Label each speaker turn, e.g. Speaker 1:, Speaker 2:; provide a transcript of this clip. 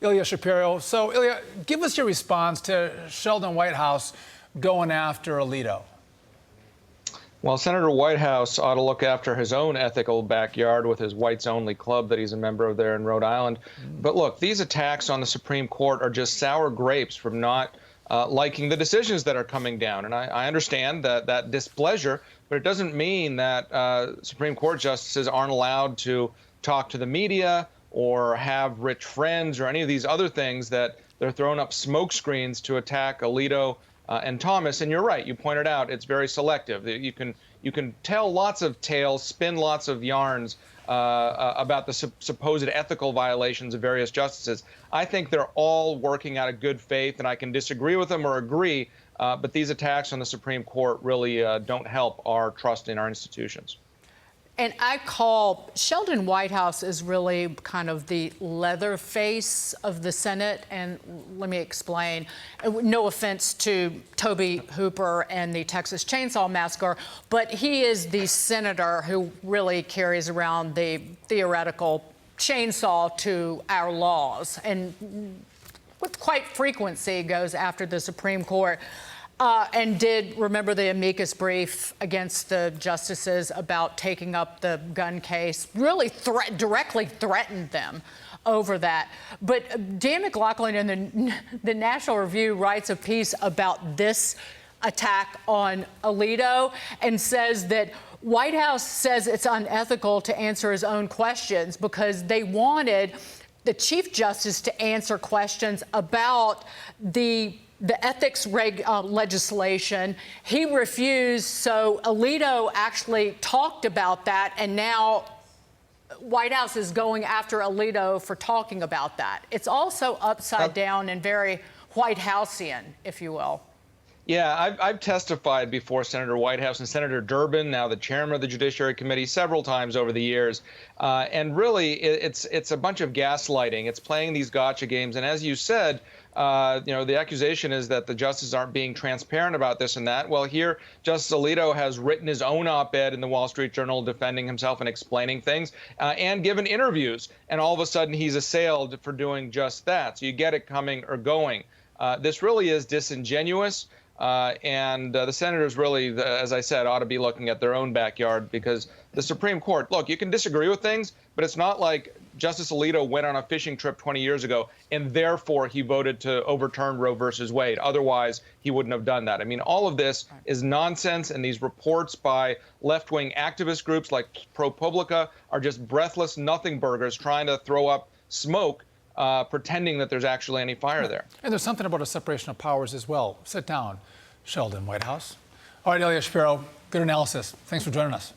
Speaker 1: Ilya Shapiro. So, Ilya, give us your response to Sheldon Whitehouse going after Alito.
Speaker 2: Well, Senator Whitehouse ought to look after his own ethical backyard with his whites-only club that he's a member of there in Rhode Island. But look, these attacks on the Supreme Court are just sour grapes from not liking the decisions that are coming down. And I understand that displeasure, but it doesn't mean that Supreme Court justices aren't allowed to talk to the media or have rich friends or any of these other things that they're throwing up smoke screens to attack Alito and Thomas. And you're right, you pointed out it's very selective. You can tell lots of tales, spin lots of yarns about the supposed ethical violations of various justices. I think they're all working out of good faith, and I can disagree with them or agree, but these attacks on the Supreme Court really don't help our trust in our institutions.
Speaker 3: And I call Sheldon Whitehouse is really kind of the leather face of the Senate. And let me explain. No offense to Toby Hooper and the Texas Chainsaw Massacre, but he is the senator who really carries around the theoretical chainsaw to our laws and with quite frequency goes after the Supreme Court. And did remember the amicus brief against the justices about taking up the gun case, really directly threatened them over that. But Dan McLaughlin in the National Review writes a piece about this attack on Alito and says that Whitehouse says it's unethical to answer his own questions because they wanted the Chief Justice to answer questions about the ethics legislation. He refused, so Alito actually talked about that, and now Whitehouse is going after Alito for talking about that. It's also upside down and very Whitehousean, if you will.
Speaker 2: Yeah, I've testified before Senator Whitehouse and Senator Durbin, now the chairman of the Judiciary Committee, several times over the years. And really, it's a bunch of gaslighting. It's playing these gotcha games. And as you said, the accusation is that the justices aren't being transparent about this and that. Well, here, Justice Alito has written his own op-ed in the Wall Street Journal defending himself and explaining things and given interviews. And all of a sudden, he's assailed for doing just that. So you get it coming or going. This really is disingenuous. And the senators really, as I said, ought to be looking at their own backyard because the Supreme Court, look, you can disagree with things, but it's not like Justice Alito went on a fishing trip 20 years ago and therefore he voted to overturn Roe versus Wade. Otherwise, he wouldn't have done that. I mean, all of this is nonsense, and these reports by left-wing activist groups like ProPublica are just breathless nothing burgers trying to throw up smoke, pretending that there's actually any fire there.
Speaker 1: And there's something about a separation of powers as well. Sit down, Sheldon Whitehouse. All right, Ilya Shapiro, good analysis. Thanks for joining us.